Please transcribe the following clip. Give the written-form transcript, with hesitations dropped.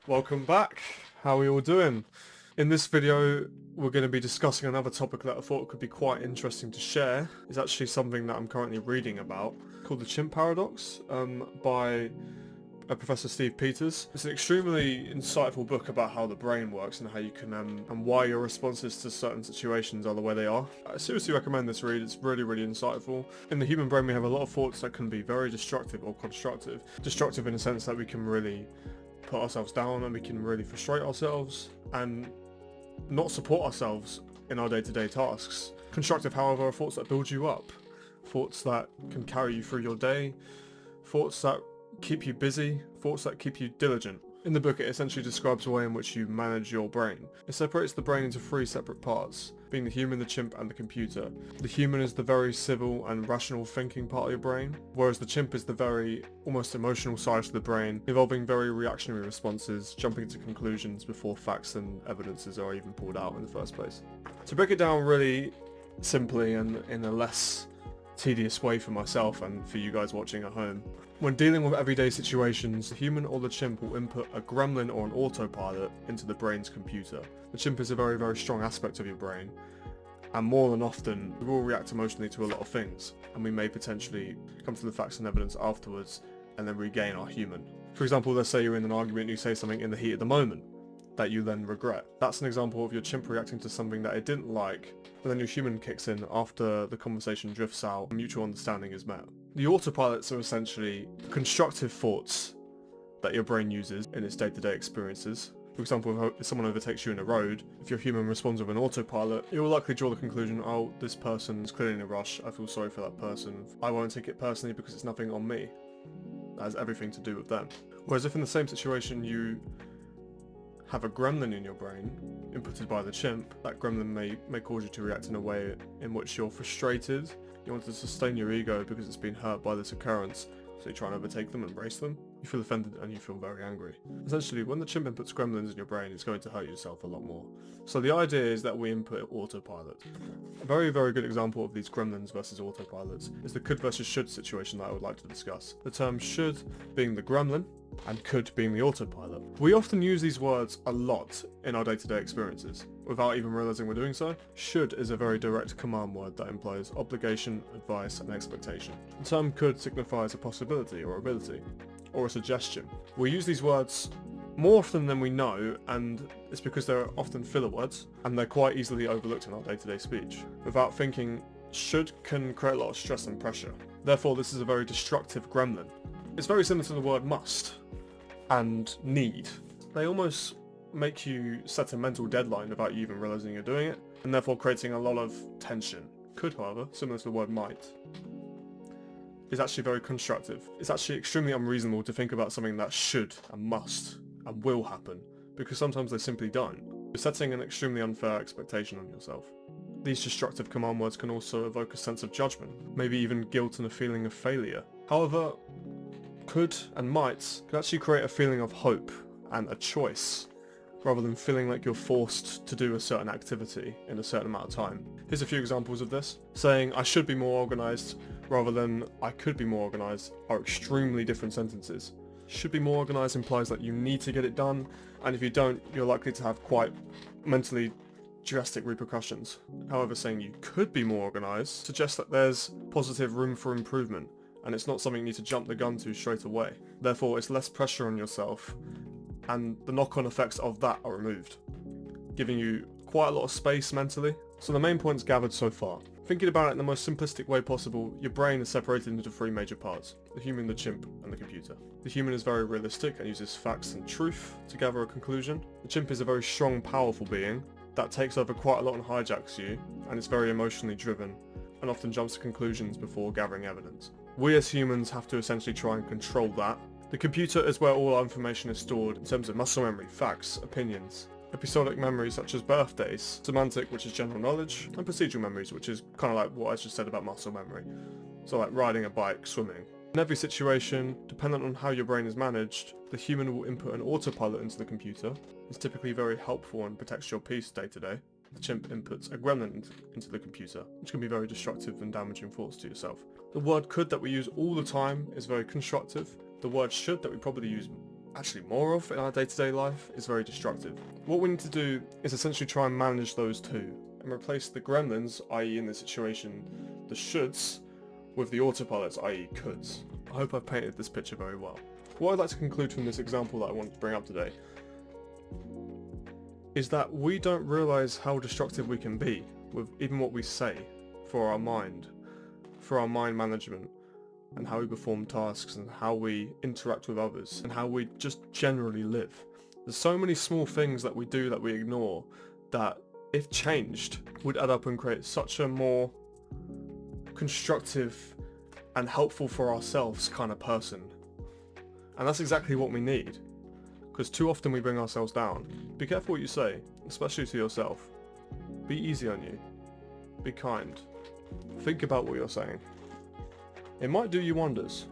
Welcome back. How are we all doing? In this video, we're going to be discussing another topic that I thought could be quite interesting to share. It's actually something that I'm currently reading about, called the chimp paradox, by Professor Steve Peters. It's an extremely insightful book about how the brain works and how you can, and why your responses to certain situations are the way they are. I seriously recommend this read. It's really, really insightful. In the human brain, we have a lot of thoughts that can be very destructive or constructive. Destructive in the sense that we can really put ourselves down and we can really frustrate ourselves and not support ourselves in our day-to-day tasks. Constructive, however, are thoughts that build you up, thoughts that can carry you through your day, thoughts that keep you busy, thoughts that keep you diligent. In the book, it essentially describes the way in which you manage your brain. It separates the brain into three separate parts, being the human, the chimp, and the computer. The human is the very civil and rational thinking part of your brain, whereas the chimp is the very almost emotional side of the brain, involving very reactionary responses, jumping to conclusions before facts and evidences are even pulled out in the first place. To break it down really simply and in a less tedious way for myself and for you guys watching at home, when dealing with everyday situations, the human or the chimp will input a gremlin or an autopilot into the brain's computer. The chimp is a very, very strong aspect of your brain, and more than often, we will react emotionally to a lot of things, and we may potentially come to the facts and evidence afterwards and then regain our human. For example, let's say you're in an argument and you say something in the heat of the moment that you then regret. That's an example of your chimp reacting to something that it didn't like, and then your human kicks in after the conversation drifts out and mutual understanding is met. The autopilots are essentially constructive thoughts that your brain uses in its day-to-day experiences. For example, if someone overtakes you in a road, if your human responds with an autopilot, it will likely draw the conclusion, oh, this person is clearly in a rush, I feel sorry for that person, I won't take it personally because it's nothing on me. That has everything to do with them. Whereas if in the same situation you have a gremlin in your brain, inputted by the chimp, that gremlin may cause you to react in a way in which you're frustrated, you want to sustain your ego because it's been hurt by this occurrence, so you try and overtake them and brace them. You feel offended and you feel very angry. Essentially, when the chimp inputs gremlins in your brain, it's going to hurt yourself a lot more. So the idea is that we input autopilot. A very, very good example of these gremlins versus autopilots is the could versus should situation that I would like to discuss. The term should being the gremlin, and could being the autopilot. We often use these words a lot in our day-to-day experiences, without even realizing we're doing so. Should is a very direct command word that implies obligation, advice, and expectation. The term could signifies a possibility or ability, or a suggestion. We use these words more often than we know, and it's because they're often filler words, and they're quite easily overlooked in our day-to-day speech. Without thinking, should can create a lot of stress and pressure. Therefore, this is a very destructive gremlin. It's very similar to the word must and need. They almost make you set a mental deadline without you even realizing you're doing it, and therefore creating a lot of tension. Could, however, similar to the word might, is actually very constructive. It's actually extremely unreasonable to think about something that should and must and will happen, because sometimes they simply don't. You're setting an extremely unfair expectation on yourself. These destructive command words can also evoke a sense of judgment, maybe even guilt and a feeling of failure. However, could and might can actually create a feeling of hope and a choice, rather than feeling like you're forced to do a certain activity in a certain amount of time. Here's a few examples of this. Saying I should be more organised rather than I could be more organised are extremely different sentences. Should be more organised implies that you need to get it done, and if you don't, you're likely to have quite mentally drastic repercussions. However, saying you could be more organised suggests that there's positive room for improvement, and it's not something you need to jump the gun to straight away. Therefore, it's less pressure on yourself, and the knock-on effects of that are removed, giving you quite a lot of space mentally. So the main points gathered so far. Thinking about it in the most simplistic way possible, your brain is separated into three major parts: the human, the chimp, and the computer. The human is very realistic and uses facts and truth to gather a conclusion. The chimp is a very strong, powerful being that takes over quite a lot and hijacks you, and is very emotionally driven, and often jumps to conclusions before gathering evidence. We as humans have to essentially try and control that. The computer is where all our information is stored in terms of muscle memory, facts, opinions, episodic memories such as birthdays, semantic, which is general knowledge, and procedural memories, which is kind of like what I just said about muscle memory. So like riding a bike, swimming. In every situation, dependent on how your brain is managed, the human will input an autopilot into the computer. It's typically very helpful and protects your peace day to day. The chimp inputs a gremlin into the computer, which can be very destructive and damaging thoughts to yourself. The word could that we use all the time is very constructive. The word should that we probably use actually more of in our day-to-day life is very destructive. What we need to do is essentially try and manage those two and replace the gremlins, i.e. in this situation the shoulds, with the autopilots, i.e. coulds. I hope I've painted this picture very well. What I'd like to conclude from this example that I wanted to bring up today is that we don't realise how destructive we can be with even what we say for our mind management, and how we perform tasks and how we interact with others and how we just generally live. There's so many small things that we do that we ignore that, if changed, would add up and create such a more constructive and helpful for ourselves kind of person. And that's exactly what we need, because too often we bring ourselves down. Be careful what you say, especially to yourself. Be easy on you. Be kind. Think about what you're saying. It might do you wonders.